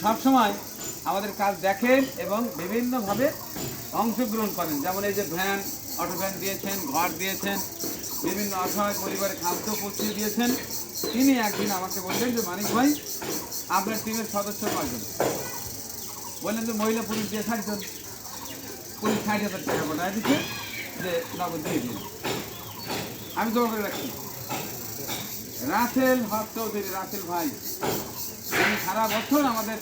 সবসময় আমাদের কাজ দেখেন এবং বিভিন্নভাবে অংশগ্রহণ করেন। যেমন এই যে ভ্যান, অটো ভ্যান দিয়েছেন, ঘর দিয়েছেন, বিভিন্ন অসহায় পরিবারে খাদ্য পৌঁছে দিয়েছেন। তিনি একদিন আমাকে বললেন যে মানিক ভাই, আপনার টিমের সদস্য কয়জন? বললেন যে মহিলা পুরুষ দিয়ে 60 জন। পুলিশ 60,000 টাকা পাঠায় দিচ্ছে যে নগদ দিয়ে দিন। আমি জমা করে রাখছি। রাসেল হক চৌধুরী, রাসেল ভাই, তিনি সারা বছর আমাদের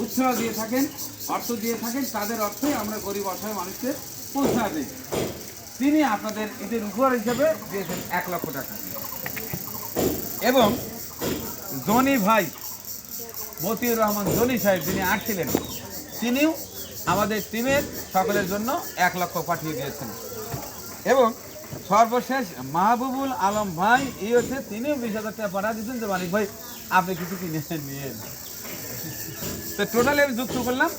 উৎসাহ দিয়ে থাকেন, অর্থ দিয়ে থাকেন। তাদের অর্থই আমরা গরিব অসহায় মানুষকে পৌঁছা দিই। তিনি আপনাদের ঈদের উপহার হিসেবে দিয়েছেন 1 লক্ষ টাকা। এবং জনি ভাই, মতিউর রহমান জনি সাহেব, যিনি আসছিলেন, তিনিও আমাদের টিমের সকলের জন্য 1 লক্ষ পাঠিয়ে দিয়েছেন। এবং সর্বশেষ মাহবুবুল আলম ভাই, এই হচ্ছে তিনিও 20,000 টাকা পাঠিয়ে দিয়েছেন যে মানিক ভাই আপনি কিছু কিনে নিয়ে। তো টোটালি আমি যুক্ত করলাম,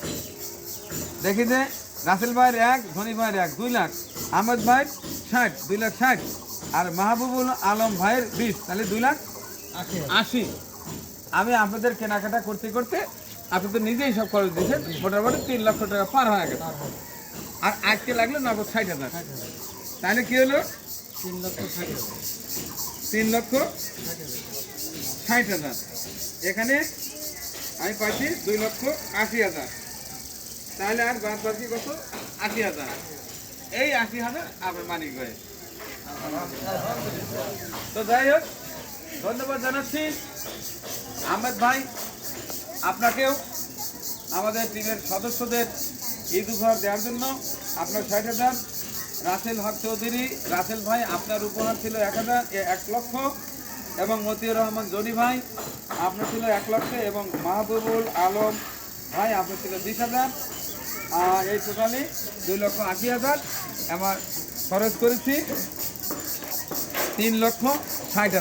দেখি যে রাসেল ভাইয়ের 1, ধনী ভাইয়ের 1, 2 লাখ, আহমেদ ভাইয়ের 60, 2,60,000, আর মাহবুবুল আলম ভাইয়ের 20, তাহলে 2,80,000। আমি আপনাদের কেনাকাটা করতে করতে আপনি তো নিজেই সব খরচ দিয়েছেন, মোটামুটি 3 লক্ষ টাকা পার হয়ে গেছে। আর আজকে লাগলো নগদ 60,000। তাহলে কি হলো? 3,60,000। এখানে আমি পাইছি 2,80,000। তাহলে আর বাদ বাকি কত? 80,000। এই 80,000 আপনার মানিক ভাই। তো যাই হোক, ধন্যবাদ জানাচ্ছি আহমেদ ভাই, আপনাকেও আমাদের টিমের সদস্যদের ঈদ উপহার দেওয়ার জন্য আপনার 60,000। রাসেল হক চৌধুরী, রাসেল ভাই, আপনার উপহার ছিল 1 লক্ষ। এবং মতিউর রহমান জনি ভাই, আপনার ছিল 1 লক্ষ। এবং মাহবুবুল আলম ভাই, আপনার ছিল 20,000। আর এই টোটালি 2,80,000 আমার খরচ করেছি 3,60,000।